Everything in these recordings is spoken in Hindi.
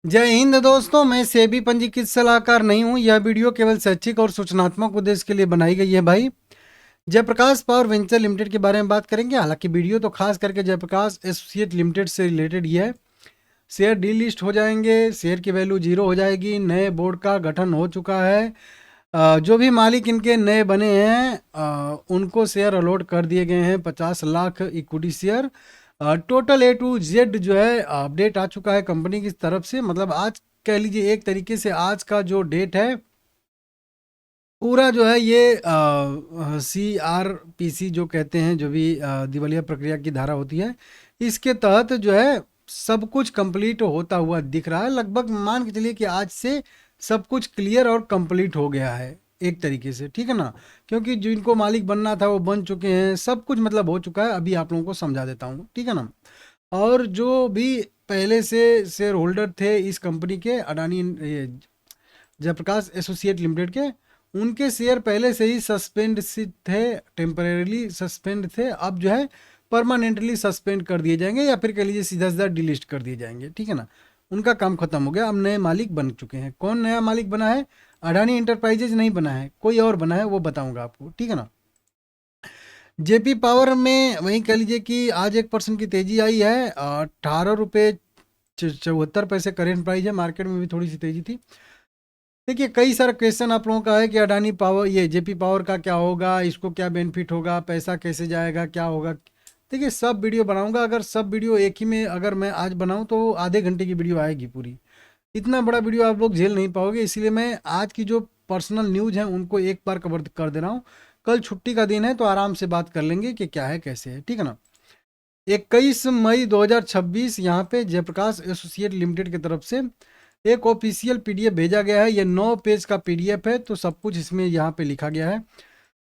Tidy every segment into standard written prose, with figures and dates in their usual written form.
जय हिंद दोस्तों, मैं सेबी पंजीकृत सलाहकार नहीं हूं। यह वीडियो केवल शैक्षिक और सूचनात्मक उद्देश्य के लिए बनाई गई है। भाई, जयप्रकाश पावर वेंचर लिमिटेड के बारे में बात करेंगे। हालांकि वीडियो तो खास करके जयप्रकाश एसोसिएट लिमिटेड से रिलेटेड ही है। शेयर डीलिस्ट हो जाएंगे, शेयर की वैल्यू जीरो हो जाएगी। नए बोर्ड का गठन हो चुका है। जो भी मालिक इनके नए बने हैं उनको शेयर अलॉट कर दिए गए हैं 50 lakh equity share. Total A to Z जो है अपडेट आ चुका है कंपनी की तरफ से। मतलब आज कह लीजिए एक तरीके से आज का जो डेट है पूरा जो है ये CRPC जो कहते हैं, जो भी दिवालिया प्रक्रिया की धारा होती है, इसके तहत जो है सब कुछ कंप्लीट होता हुआ दिख रहा है। लगभग मान के चलिए कि आज से सब कुछ क्लियर और कंप्लीट हो गया है एक तरीके से, ठीक है ना। क्योंकि जिनको मालिक बनना था वो बन चुके हैं, सब कुछ मतलब हो चुका है। अभी आप लोगों को समझा देता हूँ, ठीक है ना। और जो भी पहले से शेयर होल्डर थे इस कंपनी के, अडानी ये जयप्रकाश एसोसिएट लिमिटेड के, उनके शेयर पहले से ही सस्पेंड थे, टेम्परेली सस्पेंड थे। अब जो है परमानेंटली सस्पेंड कर दिए जाएंगे, या फिर कह लीजिए सीधा सीधा डिलीट कर दिए जाएंगे, ठीक है ना। उनका काम खत्म हो गया। अब नए मालिक बन चुके हैं। कौन नया मालिक बना है? अडानी इंटरप्राइजेज नहीं बना है, कोई और बना है, वो बताऊंगा आपको, ठीक है ना। जेपी पावर में वही कह लीजिए कि आज 1% की तेजी आई है। 18 रुपये 74 पैसे करेंट प्राइस है। मार्केट में भी थोड़ी सी तेजी थी। देखिए, कई सारा क्वेश्चन आप लोगों का है कि अडानी पावर, ये जेपी पावर का क्या होगा, इसको क्या बेनिफिट होगा, पैसा कैसे जाएगा, क्या होगा। देखिए, सब वीडियो बनाऊंगा। अगर सब वीडियो एक ही में अगर मैं आज बनाऊं तो आधे घंटे की वीडियो आएगी पूरी। इतना बड़ा वीडियो आप लोग झेल नहीं पाओगे, इसलिए मैं आज की जो पर्सनल न्यूज़ है उनको एक बार कवर कर दे रहा हूँ। कल छुट्टी का दिन है तो आराम से बात कर लेंगे कि क्या है कैसे है, ठीक है ना। 21 मई 2026 यहाँ पे जयप्रकाश एसोसिएट लिमिटेड की तरफ से एक ऑफिशियल पीडीएफ भेजा गया है। ये 9 पेज का पीडीएफ है, तो सब कुछ इसमें यहाँ पे लिखा गया है।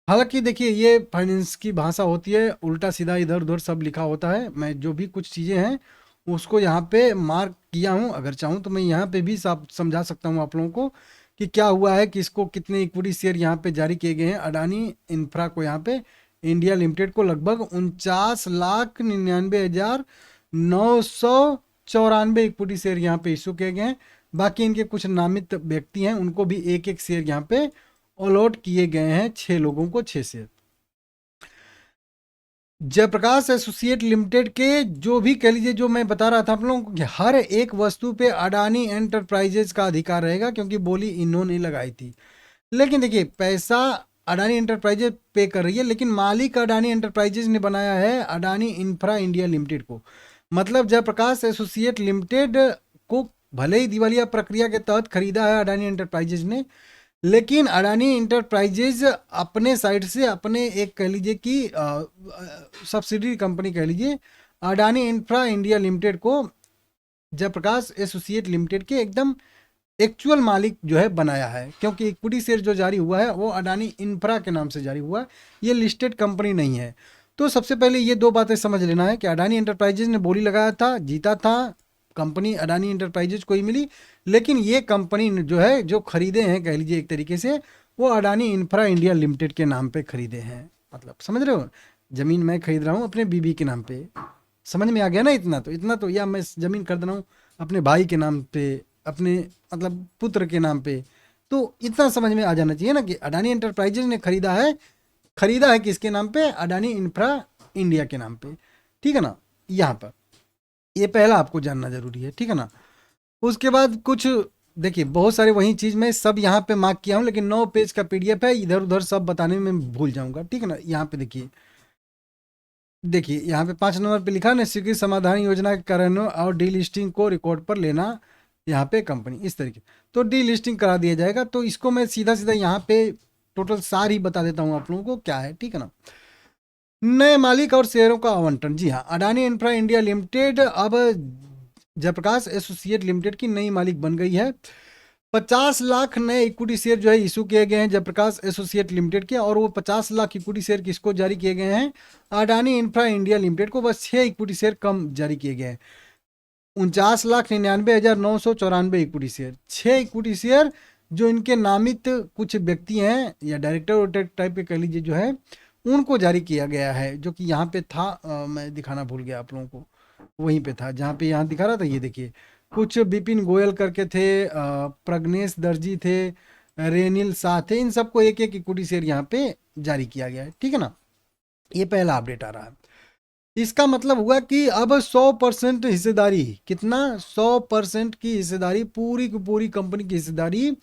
हालांकि देखिए, ये फाइनेंस की भाषा होती है, उल्टा सीधा इधर उधर सब लिखा होता है। मैं जो भी कुछ चीज़ें हैं उसको यहाँ पे मार्क किया हूँ। अगर चाहूँ तो मैं यहाँ पे भी समझा सकता हूँ आप लोगों को कि क्या हुआ है, किसको कितने इक्विटी शेयर यहाँ पे जारी किए गए हैं। अडानी इंफ्रा को यहाँ पे इंडिया लिमिटेड को लगभग 49,99,994 इक्विटी शेयर यहाँ पे इशू किए गए हैं। बाकी इनके कुछ नामित व्यक्ति हैं, उनको भी एक एक शेयर यहाँ पे अलॉट किए गए हैं। 6 लोगों को 6 शेयर। जयप्रकाश एसोसिएट लिमिटेड के जो भी कह लीजिए, जो मैं बता रहा था आप लोगों को कि हर एक वस्तु पे अडानी एंटरप्राइजेज का अधिकार रहेगा, क्योंकि बोली इन्होंने लगाई थी। लेकिन देखिए, पैसा अडानी एंटरप्राइजेज पे कर रही है, लेकिन मालिक अडानी एंटरप्राइजेज ने बनाया है अडानी इंफ्रा इंडिया लिमिटेड को। मतलब जयप्रकाश एसोसिएट लिमिटेड को भले ही दिवालिया प्रक्रिया के तहत खरीदा है अडानी एंटरप्राइजेज ने, लेकिन अडानी इंटरप्राइजेज अपने साइड से अपने एक कह लीजिए कि सब्सिडरी कंपनी कह लीजिए अडानी इंफ्रा इंडिया लिमिटेड को जयप्रकाश एसोसिएट लिमिटेड के एकदम एक्चुअल मालिक जो है बनाया है। क्योंकि इक्विटी शेयर जो जारी हुआ है वो अडानी इंफ्रा के नाम से जारी हुआ है, ये लिस्टेड कंपनी नहीं है। तो सबसे पहले ये दो बातें समझ लेना है कि अडानी इंटरप्राइजेज ने बोली लगाया था, जीता था, कंपनी अडानी इंटरप्राइजेज को ही मिली। लेकिन ये कंपनी जो है, जो खरीदे हैं कह लीजिए एक तरीके से, वो अडानी इंफ्रा इंडिया लिमिटेड के नाम पे खरीदे हैं। मतलब समझ रहे हो, ज़मीन मैं खरीद रहा हूँ अपने बीबी के नाम पे। समझ में आ गया ना? इतना तो या मैं ज़मीन खरीद रहा हूँ अपने भाई के नाम पे, अपने मतलब पुत्र के नाम पे। तो इतना समझ में आ जाना चाहिए ना कि अडानी एंटरप्राइजेज ने खरीदा है किसके नाम पे? अडानी इंफ्रा इंडिया के नाम पे, ठीक है ना। यहाँ पर ये पहला आपको जानना जरूरी है, ठीक है ना। उसके बाद कुछ देखिए, बहुत सारे वही चीज़ मैं सब यहाँ पे मार्क किया हूँ, लेकिन 9 पेज का पीडीएफ है, इधर उधर सब बताने में मैं भूल जाऊंगा, ठीक है ना। यहाँ पे देखिए यहाँ पे 5 नंबर पे लिखा है, स्वीकृत समाधान योजना के कार्यान्वयन और डी लिस्टिंग को रिकॉर्ड पर लेना यहाँ पे कंपनी इस तरीके। तो डी लिस्टिंग करा दिया जाएगा। तो इसको मैं सीधा सीधा यहाँ पे टोटल सार ही बता देता हूँ आप लोगों को क्या है, ठीक है ना। नए मालिक और शेयरों का आवंटन। जी हाँ, अडानी इंफ्रा इंडिया लिमिटेड अब जयप्रकाश एसोसिएट लिमिटेड की नई मालिक बन गई है। 50 लाख नए इक्विटी शेयर जो है इशू किए गए हैं जयप्रकाश एसोसिएट लिमिटेड के। और वो 50 लाख इक्विटी शेयर किसको जारी किए गए हैं? अडानी इंफ्रा इंडिया लिमिटेड को। बस 6 इक्विटी शेयर कम जारी किए गए हैं। 49,99,994 इक्विटी शेयर, 6 इक्विटी शेयर जो इनके नामित कुछ व्यक्ति हैं या डायरेक्टर टाइप के कह लीजिए जो है, उनको जारी किया गया है। जो कि यहाँ पे था, मैं दिखाना भूल गया आप लोगों को, वहीं पे था जहाँ पे यहाँ दिखा रहा था, ये देखिए कुछ बिपिन गोयल करके थे, प्रग्नेश दर्जी थे, रेनिल शाह थे, इन सबको एक एक इक्विटी शेयर यहाँ पे जारी किया गया है, ठीक है ना। ये पहला अपडेट आ रहा है। इसका मतलब हुआ कि अब 100% हिस्सेदारी, कितना, 100% की हिस्सेदारी, पूरी की पूरी कंपनी की हिस्सेदारी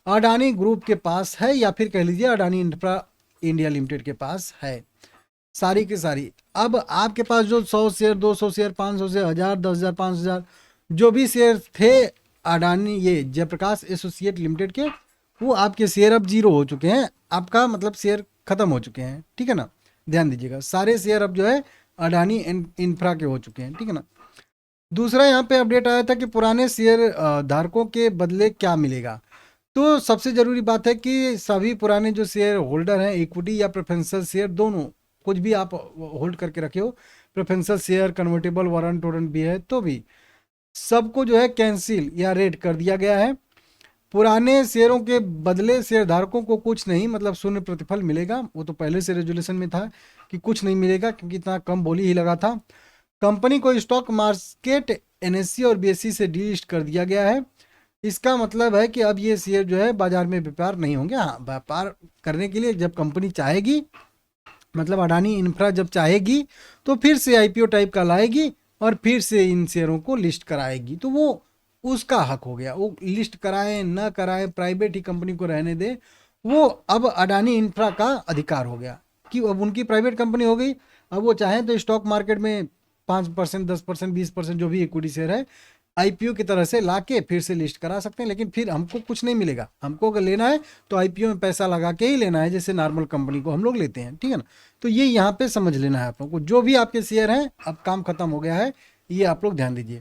अडानी ग्रुप के पास है, या फिर कह लीजिए अडानी इंफ्रा इंडिया लिमिटेड के पास है, सारी की सारी। अब आपके पास जो 100 शेयर, 200 शेयर, 500 शेयर, 1000, 10,000, 5,000 जो भी शेयर थे अडानी ये जयप्रकाश एसोसिएट लिमिटेड के, वो आपके शेयर अब जीरो हो चुके हैं, आपका मतलब शेयर खत्म हो चुके हैं, ठीक है ना। ध्यान दीजिएगा, सारे शेयर अब जो है अडानी इंफ्रा के हो चुके हैं, ठीक है ना। दूसरा यहाँ पे अपडेट आया था कि पुराने शेयर धारकों के बदले क्या मिलेगा। तो सबसे ज़रूरी बात है कि सभी पुराने जो शेयर होल्डर हैं, इक्विटी या प्रेफरेंशियल शेयर दोनों, कुछ भी आप होल्ड करके रखे हो, preferential share, convertible warrant Torrent भी है, तो भी सबको जो है कैंसिल या रेड कर दिया गया है। पुराने शेयरों के बदले शेयरधारकों को कुछ नहीं, मतलब शून्य प्रतिफल मिलेगा। वो तो पहले से रेजुलेशन में था कि कुछ नहीं मिलेगा, क्योंकि इतना कम बोली ही लगा था। कंपनी को स्टॉक मार्केट एनएससी और बीएसई से डीलिस्ट कर दिया गया है। इसका मतलब है कि अब ये शेयर जो है बाजार में व्यापार नहीं होंगे। हाँ, व्यापार करने के लिए जब कंपनी चाहेगी, मतलब अडानी इंफ्रा जब चाहेगी, तो फिर से आईपीओ टाइप का लाएगी और फिर से इन शेयरों को लिस्ट कराएगी, तो वो उसका हक हो गया। वो लिस्ट कराए ना कराए, प्राइवेट ही कंपनी को रहने दे, वो अब अडानी इंफ्रा का अधिकार हो गया कि अब उनकी प्राइवेट कंपनी हो गई। अब वो चाहें तो स्टॉक मार्केट में 5%, 10%, 20% जो भी इक्विटी शेयर है आईपीओ की तरह से लाके फिर से लिस्ट करा सकते हैं, लेकिन फिर हमको कुछ नहीं मिलेगा। हमको अगर लेना है तो आईपीओ में पैसा लगा के ही लेना है, जैसे नॉर्मल कंपनी को हम लोग लेते हैं, ठीक है ना। तो ये यहाँ पे समझ लेना है आप लोग को, जो भी आपके शेयर हैं अब काम खत्म हो गया है, ये आप लोग ध्यान दीजिए।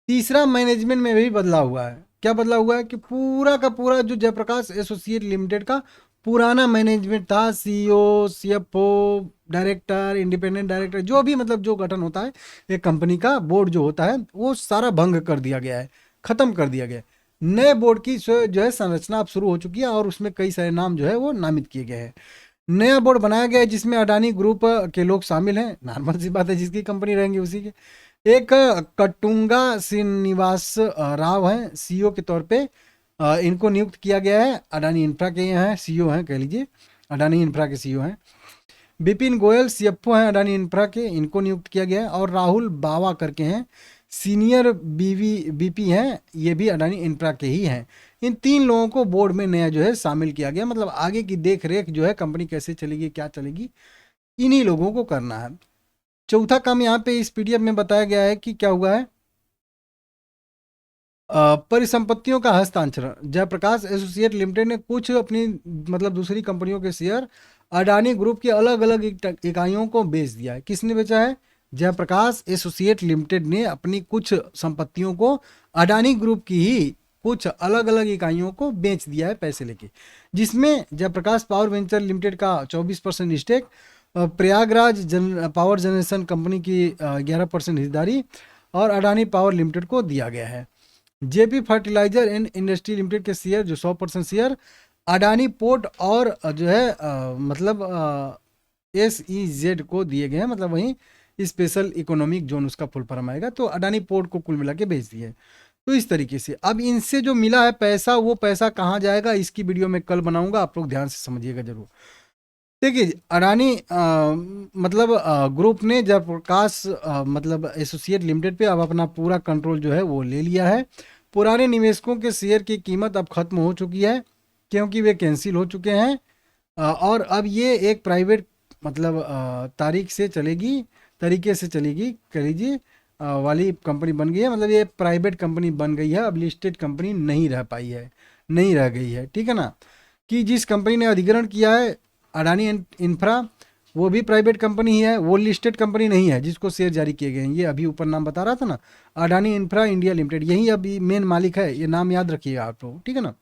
तीसरा, मैनेजमेंट में भी बदलाव हुआ है। क्या बदलाव हुआ है कि पूरा का पूरा जो जयप्रकाश एसोसिएट लिमिटेड का पुराना मैनेजमेंट था, CEO, CFO, director, independent director, जो भी मतलब जो गठन होता है एक कंपनी का, बोर्ड जो होता है, वो सारा भंग कर दिया गया है, खत्म कर दिया गया है। नए बोर्ड की जो है संरचना अब शुरू हो चुकी है, और उसमें कई सारे नाम जो है वो नामित किए गए हैं। नया बोर्ड बनाया गया है जिसमें अडानी ग्रुप के लोग शामिल हैं, नॉर्मल सी बात है, जिसकी कंपनी रहेंगी उसी के। एक कटुंगा श्रीनिवास राव हैं सीईओ के तौर पे, इनको नियुक्त किया गया है। अडानी इंफ्रा के यहाँ हैं, सीईओ हैं, कह लीजिए अडानी इंफ्रा के सीईओ हैं। बिपिन गोयल सीएफओ हैं अडानी इंफ्रा के, इनको नियुक्त किया गया है। और राहुल बावा करके हैं, सीनियर बीपी हैं, ये भी अडानी इंफ्रा के ही हैं। इन 3 लोगों को बोर्ड में नया जो है शामिल किया गया, मतलब आगे की देख रेख जो है कंपनी कैसे चलेगी, क्या चलेगी, इन्हीं लोगों को करना है। चौथा काम यहाँ पे इस पीडीएफ में बताया गया है कि क्या हुआ है, परिसंपत्तियों का हस्तांतरण। जयप्रकाश एसोसिएट लिमिटेड ने कुछ अपनी मतलब दूसरी कंपनियों के शेयर अडानी ग्रुप की अलग अलग इकाइयों को बेच दिया है। किसने बेचा है? जयप्रकाश एसोसिएट लिमिटेड ने अपनी कुछ संपत्तियों को अडानी ग्रुप की ही कुछ अलग अलग इकाइयों को बेच दिया है पैसे लेके, जिसमें जयप्रकाश पावर वेंचर लिमिटेड का 24% stake, Prayagraj power generation company की 11% हिस्सेदारी और अडानी पावर लिमिटेड को दिया गया है। JP fertiliser and industry limited के शेयर जो 100% शेयर अडानी पोर्ट और जो है मतलब SEZ को दिए गए हैं, मतलब वहीं स्पेशल इकोनॉमिक जोन उसका फुल फॉर्म आएगा। तो अडानी पोर्ट को कुल मिला के भेज दिए। तो इस तरीके से अब इनसे जो मिला है पैसा, वो पैसा कहाँ जाएगा इसकी वीडियो में कल बनाऊंगा, आप लोग ध्यान से समझिएगा जरूर। देखिए अडानी मतलब ग्रुप ने जयप्रकाश मतलब एसोसिएट लिमिटेड पे अब अपना पूरा कंट्रोल जो है वो ले लिया है। पुराने निवेशकों के शेयर की कीमत अब खत्म हो चुकी है, क्योंकि वे कैंसिल हो चुके हैं। और अब ये एक प्राइवेट मतलब तारीख से चलेगी, तरीके से चलेगी, कह लीजिए वाली कंपनी बन गई है। मतलब ये प्राइवेट कंपनी बन गई है, अब लिस्टेड कंपनी नहीं रह पाई है, नहीं रह गई है, ठीक है ना। कि जिस कंपनी ने अधिग्रहण किया है अडानी इंफ्रा, वो भी प्राइवेट कंपनी ही है, वो लिस्टेड कंपनी नहीं है जिसको शेयर जारी किए गए हैं। ये अभी ऊपर नाम बता रहा था ना, अडानी इंफ्रा इंडिया लिमिटेड, यही अभी मेन मालिक है, ये नाम याद रखिएगा आप लोग, ठीक है ना।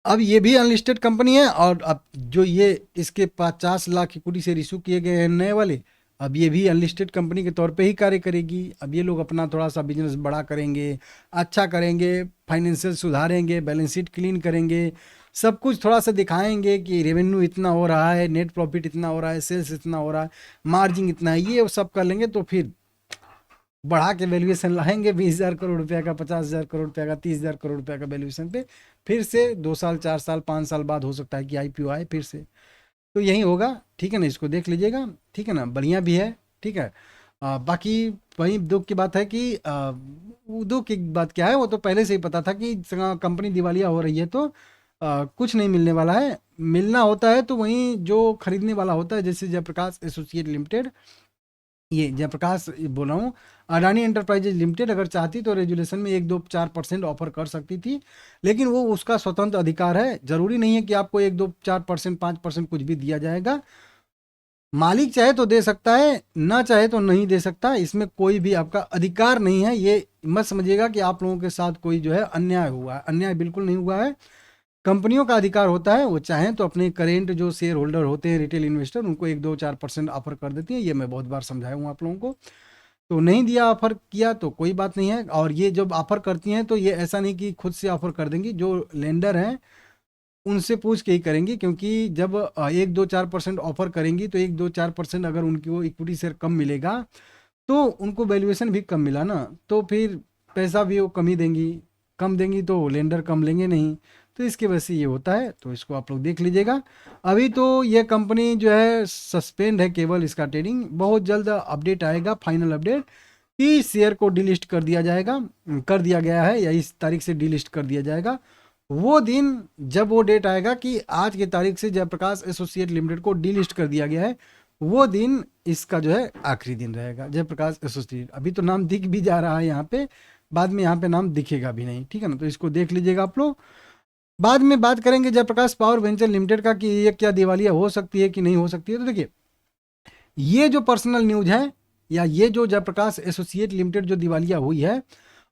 अब ये भी अनलिस्टेड कंपनी है, और अब जो ये इसके 50 लाख इक्विटी शेयर इशू किए गए हैं नए वाले, अब ये भी अनलिस्टेड कंपनी के तौर पे ही कार्य करेगी। अब ये लोग अपना थोड़ा सा बिजनेस बड़ा करेंगे, अच्छा करेंगे, फाइनेंशियल सुधारेंगे, बैलेंस शीट क्लीन करेंगे, सब कुछ थोड़ा सा दिखाएंगे कि रेवेन्यू इतना हो रहा है, नेट प्रॉफिट इतना हो रहा है, सेल्स इतना हो रहा है, मार्जिन इतना है, ये सब कर लेंगे तो फिर बढ़ा के वैल्यूएशन लाएंगे 20,000 करोड़ रुपया का, 50,000 करोड़ रुपया का, 30,000 करोड़ रुपया का वैल्यूएशन पे, फिर से 2 साल 4 साल 5 साल बाद हो सकता है कि आईपीओ आए फिर से। तो यही होगा, ठीक है ना, इसको देख लीजिएगा, ठीक है ना, बढ़िया भी है, ठीक है। बाकी वही दुख की बात है कि वो दुख की बात क्या है, वो तो पहले से ही पता था कि कंपनी दिवालिया हो रही है, तो कुछ नहीं मिलने वाला है। मिलना होता है तो वहीं जो खरीदने वाला होता है, जैसे जयप्रकाश एसोसिएट लिमिटेड, ये जयप्रकाश बोल रहा हूँ, अडानी एंटरप्राइजेज लिमिटेड अगर चाहती तो रेजुलेशन में 1-2-4% ऑफर कर सकती थी, लेकिन वो उसका स्वतंत्र अधिकार है। जरूरी नहीं है कि आपको 1-2-4% 5% कुछ भी दिया जाएगा। मालिक चाहे तो दे सकता है, ना चाहे तो नहीं दे सकता, इसमें कोई भी आपका अधिकार नहीं है। ये मत समझिएगा कि आप लोगों के साथ कोई जो है अन्याय हुआ है, अन्याय बिल्कुल नहीं हुआ है। कंपनियों का अधिकार होता है, वो चाहें तो अपने करेंट जो शेयर होल्डर होते हैं, रिटेल इन्वेस्टर, उनको 1-2-4% ऑफर कर देती है। ये मैं बहुत बार समझाया हूँ आप लोगों को। तो नहीं दिया, ऑफर किया तो कोई बात नहीं है। और ये जब ऑफर करती हैं तो ये ऐसा नहीं कि खुद से ऑफर कर देंगी, जो लेंडर हैं उनसे पूछ के ही करेंगी, क्योंकि जब 1-2-4% ऑफर करेंगी तो 1-2-4% अगर उनकी वो इक्विटी शेयर कम मिलेगा तो उनको वैल्यूएशन भी कम मिला ना, तो फिर पैसा भी वो कम ही देंगी, कम देंगी तो लेंडर कम लेंगे नहीं। तो इसकी वजह से ये होता है, तो इसको आप लोग देख लीजिएगा। अभी तो ये कंपनी जो है सस्पेंड है केवल, इसका ट्रेडिंग बहुत जल्द अपडेट आएगा, फाइनल अपडेट, कि शेयर को डिलिस्ट कर दिया जाएगा, कर दिया गया है या इस तारीख से डिलिस्ट कर दिया जाएगा। वो दिन जब वो डेट आएगा कि आज की तारीख से जयप्रकाश एसोसिएट लिमिटेड को डिलिस्ट कर दिया गया है, वो दिन इसका जो है आखिरी दिन रहेगा, जयप्रकाश एसोसिएट। अभी तो नाम दिख भी जा रहा है यहाँ पे, बाद में यहाँ पे नाम दिखेगा भी नहीं, ठीक है ना। तो इसको देख लीजिएगा आप लोग। बाद में बात करेंगे जयप्रकाश पावर वेंचर लिमिटेड का कि ये क्या दिवालिया हो सकती है कि नहीं हो सकती है। तो देखिए, ये जो पर्सनल न्यूज है, या ये जो जयप्रकाश एसोसिएट लिमिटेड जो दिवालिया हुई है,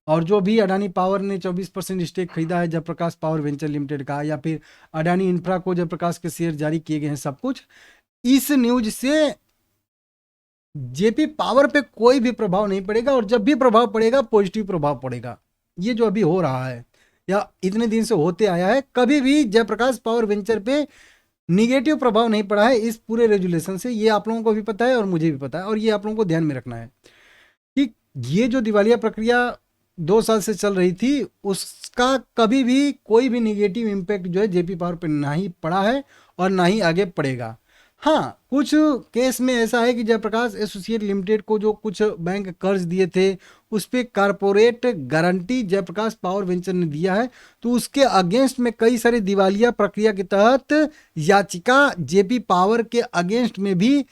और जो भी अडानी पावर ने 24% स्टेक खरीदा है जयप्रकाश पावर वेंचर लिमिटेड का, या फिर अडानी इंफ्रा को जयप्रकाश के शेयर जारी किए गए हैं, सब कुछ, इस न्यूज से जेपी पावर पे कोई भी प्रभाव नहीं पड़ेगा। और जब भी प्रभाव पड़ेगा, पॉजिटिव प्रभाव पड़ेगा। ये जो अभी हो रहा है या इतने दिन से होते आया है, कभी भी जयप्रकाश पावर वेंचर पे निगेटिव प्रभाव नहीं पड़ा है इस पूरे रेजुलेशन से। ये आप लोगों को भी पता है और मुझे भी पता है, और ये आप लोगों को ध्यान में रखना है कि ये जो दिवालिया प्रक्रिया 2 साल से चल रही थी, उसका कभी भी कोई भी निगेटिव इम्पैक्ट जो है जेपी पावर पे ना ही पड़ा है और ना ही आगे पड़ेगा। हाँ, कुछ केस में ऐसा है कि जयप्रकाश एसोसिएट लिमिटेड को जो कुछ बैंक कर्ज दिए थे, उस पर corporate guarantee Jaiprakash power venture ने दिया है, तो उसके अगेंस्ट में कई सारी दिवालिया प्रक्रिया के तहत याचिका जेपी पावर के अगेंस्ट में भी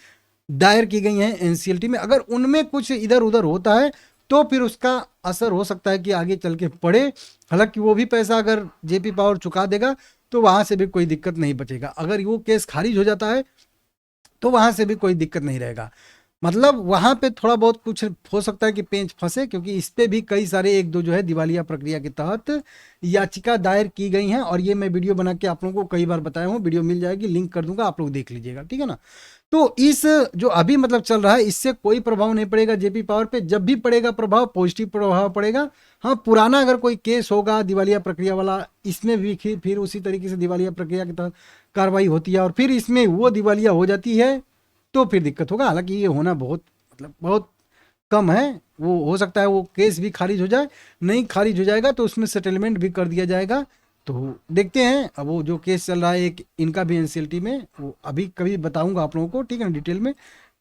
दायर की गई हैं एनसीएलटी में। अगर उनमें कुछ इधर उधर होता है तो फिर उसका असर हो सकता है कि आगे चल के पड़े। हालांकि वो भी पैसा अगर जेपी पावर चुका देगा तो वहां से भी कोई दिक्कत नहीं बचेगा। अगर वो केस खारिज हो जाता है तो वहां से भी कोई दिक्कत नहीं रहेगा। मतलब वहां पे थोड़ा बहुत कुछ हो सकता है कि पेंच फंसे, क्योंकि इस पे भी कई सारे 1-2 जो है दिवालिया प्रक्रिया के तहत याचिका दायर की गई हैं। और ये मैं वीडियो बना के आप लोगों को कई बार बताया हूँ, वीडियो मिल जाएगी, लिंक कर दूंगा, आप लोग देख लीजिएगा, ठीक है ना। तो इस जो अभी मतलब चल रहा है, इससे कोई प्रभाव नहीं पड़ेगा जेपी पावर पे। जब भी पड़ेगा प्रभाव, पॉजिटिव प्रभाव पड़ेगा। हाँ, पुराना अगर कोई केस होगा दिवालिया प्रक्रिया वाला, इसमें भी फिर उसी तरीके से दिवालिया प्रक्रिया के तहत कार्रवाई होती है और फिर इसमें वो दिवालिया हो जाती है, तो फिर दिक्कत होगा। हालांकि ये होना बहुत मतलब बहुत कम है। वो हो सकता है वो केस भी खारिज हो जाए, नहीं खारिज हो जाएगा तो उसमें सेटलमेंट भी कर दिया जाएगा। तो देखते हैं। अब वो जो केस चल रहा है एक इनका भी एनसीएलटी में, वो अभी कभी बताऊंगा आप लोगों को, ठीक है ना, डिटेल में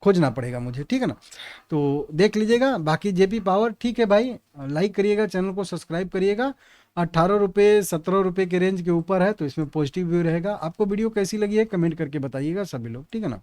खोजना पड़ेगा मुझे, ठीक है ना। तो देख लीजिएगा। बाकी जेपी पावर ठीक है भाई, लाइक करिएगा, चैनल को सब्सक्राइब करिएगा। 18 रुपये 17 रुपये के रेंज के ऊपर है, तो इसमें पॉजिटिव व्यू रहेगा। आपको वीडियो कैसी लगी है कमेंट करके बताइएगा सभी लोग, ठीक है ना।